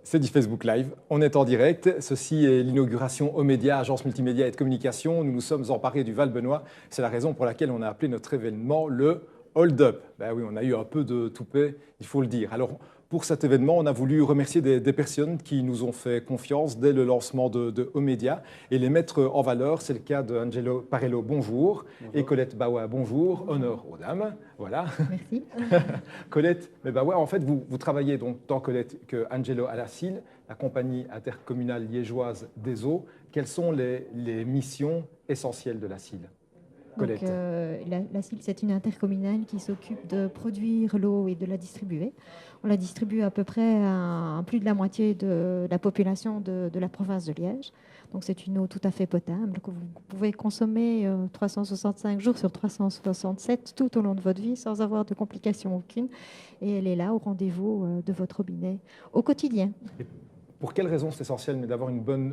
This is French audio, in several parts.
C'est du Facebook Live, on est en direct. Ceci est l'inauguration Omédia, agence multimédia et de communication. Nous nous sommes emparés du Val-Benoît. C'est la raison pour laquelle on a appelé notre événement le Hold Up. Ben oui, on a eu un peu de toupet, il faut le dire. Alors, pour cet événement, on a voulu remercier des personnes qui nous ont fait confiance dès le lancement de Omédia et les mettre en valeur. C'est le cas d'Angelo Parello, bonjour, et Colette Bawa, bonjour. Honneur aux dames. Voilà. Merci. Colette, mais Bawa, en fait, vous travaillez donc tant Colette que Angelo à la CIL, la compagnie intercommunale liégeoise des eaux. Quelles sont les missions essentielles de la CIL? Donc, la CIL, c'est une intercommunale qui s'occupe de produire l'eau et de la distribuer. On la distribue à peu près à plus de la moitié de la population de la province de Liège. Donc, c'est une eau tout à fait potable que vous pouvez consommer 365 jours sur 367 tout au long de votre vie sans avoir de complications aucune. Et elle est là au rendez-vous de votre robinet au quotidien. Pour quelles raisons c'est essentiel d'avoir une bonne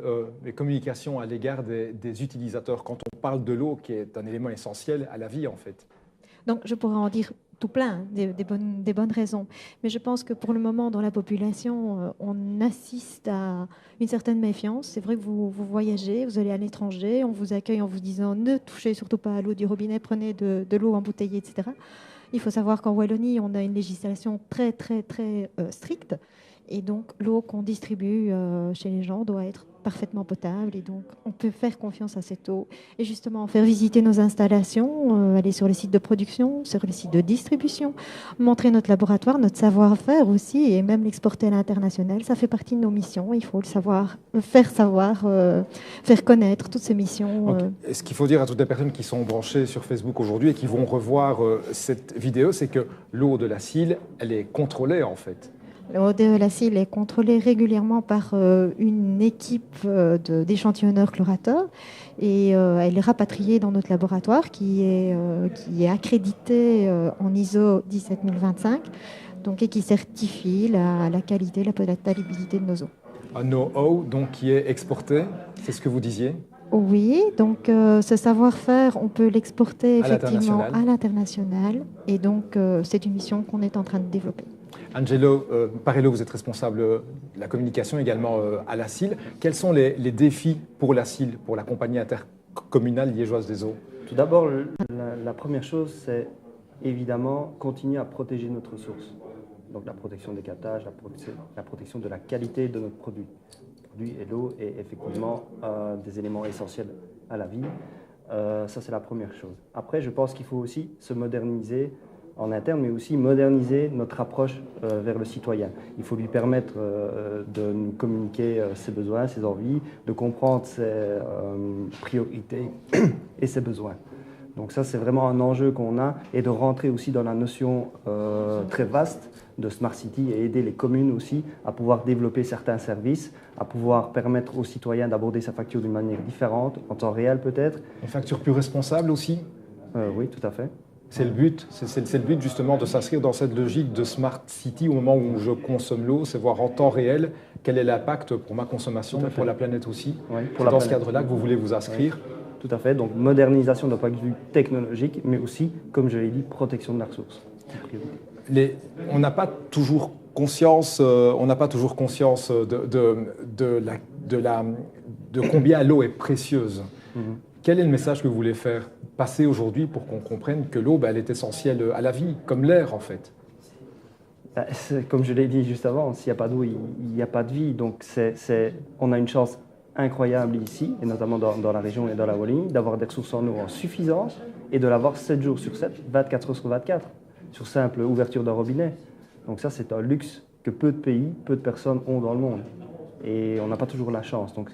communication à l'égard des utilisateurs quand on parle de l'eau, qui est un élément essentiel à la vie en fait? Donc, je pourrais en dire tout plein, des bonnes raisons. Mais je pense que pour le moment, dans la population, on assiste à une certaine méfiance. C'est vrai que vous voyagez, vous allez à l'étranger, on vous accueille en vous disant ne touchez surtout pas à l'eau du robinet, prenez de l'eau embouteillée, etc. Il faut savoir qu'en Wallonie, on a une législation très stricte. Et donc, l'eau qu'on distribue chez les gens doit être parfaitement potable. Et donc, on peut faire confiance à cette eau. Et justement, faire visiter nos installations, aller sur les sites de production, sur les sites de distribution, montrer notre laboratoire, notre savoir-faire aussi, et même l'exporter à l'international. Ça fait partie de nos missions. Il faut le savoir, faire savoir, faire connaître toutes ces missions. Ce qu'il faut dire à toutes les personnes qui sont branchées sur Facebook aujourd'hui et qui vont revoir cette vidéo, c'est que l'eau de la CIL, elle est contrôlée en fait. L'eau de la CIL est contrôlée régulièrement par une équipe d'échantillonneurs chlorateurs et elle est rapatriée dans notre laboratoire qui est accrédité en ISO 17025 donc, et qui certifie la qualité, la potabilité de nos eaux. Un know-how donc qui est exporté, c'est ce que vous disiez? Oui, donc ce savoir-faire, on peut l'exporter effectivement à l'international et donc c'est une mission qu'on est en train de développer. Angelo Parello, vous êtes responsable de la communication également à la CIL. Quels sont les défis pour la CIL, pour la compagnie intercommunale liégeoise des eaux? Tout d'abord, la première chose, c'est évidemment continuer à protéger notre ressource. Donc la protection des captages, la protection de la qualité de notre produit. Le produit et l'eau est effectivement des éléments essentiels à la vie. Ça, c'est la première chose. Après, je pense qu'il faut aussi se moderniser en interne, mais aussi moderniser notre approche vers le citoyen. Il faut lui permettre de nous communiquer ses besoins, ses envies, de comprendre ses priorités et ses besoins. Donc ça, c'est vraiment un enjeu qu'on a, et de rentrer aussi dans la notion très vaste de Smart City et aider les communes aussi à pouvoir développer certains services, à pouvoir permettre aux citoyens d'aborder sa facture d'une manière différente, en temps réel peut-être. Une facture plus responsable aussi? Oui, tout à fait. C'est le but, c'est le but justement de s'inscrire dans cette logique de Smart City au moment où je consomme l'eau, c'est voir en temps réel quel est l'impact pour ma consommation, pour la planète aussi. Oui, c'est dans ce cadre-là que vous voulez vous inscrire. Oui, tout à fait, donc modernisation d'un point de vue technologique, mais aussi, comme je l'ai dit, protection de la ressource. On n'a pas toujours conscience, de combien l'eau est précieuse. Quel est le message que vous voulez faire passer aujourd'hui pour qu'on comprenne que l'eau, elle est essentielle à la vie, comme l'air en fait? Comme je l'ai dit juste avant, s'il n'y a pas d'eau, il n'y a pas de vie. Donc on a une chance incroyable ici, et notamment dans la région et dans la Wallonie, d'avoir des ressources en eau en suffisance et de l'avoir 7 jours sur 7, 24 heures sur 24, sur simple ouverture d'un robinet. Donc ça, c'est un luxe que peu de pays, peu de personnes ont dans le monde. Et on n'a pas toujours la chance. Donc,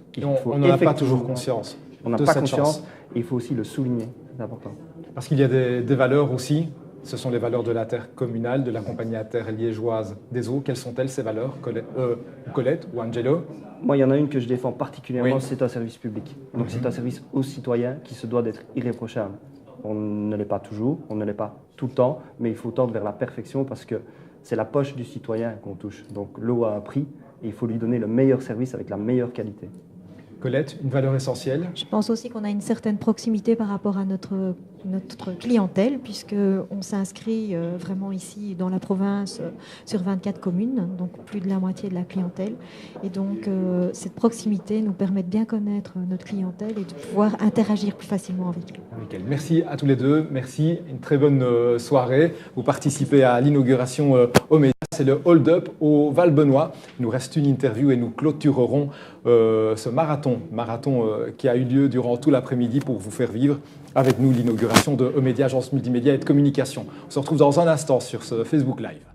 on n'en a pas toujours conscience. On n'a pas conscience, et il faut aussi le souligner, c'est important. Parce qu'il y a des valeurs aussi, ce sont les valeurs de l'intercommunale, de la compagnie interliégeoise des eaux. Quelles sont-elles ces valeurs, Colette ou Angelo? Moi, il y en a une que je défends particulièrement, c'est un service public. Donc c'est un service aux citoyens qui se doit d'être irréprochable. On ne l'est pas toujours, on ne l'est pas tout le temps, mais il faut tendre vers la perfection parce que c'est la poche du citoyen qu'on touche. Donc l'eau a un prix et il faut lui donner le meilleur service avec la meilleure qualité. Colette, une valeur essentielle? Je pense aussi qu'on a une certaine proximité par rapport à notre clientèle, puisqu'on s'inscrit vraiment ici dans la province sur 24 communes, donc plus de la moitié de la clientèle. Et donc cette proximité nous permet de bien connaître notre clientèle et de pouvoir interagir plus facilement avec elle. Merci à tous les deux, merci, une très bonne soirée. Vous participez à l'inauguration au Média, c'est le Hold Up au Val-Benoît. Il nous reste une interview et nous clôturerons ce marathon qui a eu lieu durant tout l'après-midi pour vous faire vivre avec nous l'inauguration de Omedia, agence multimédia et de communication. On se retrouve dans un instant sur ce Facebook Live.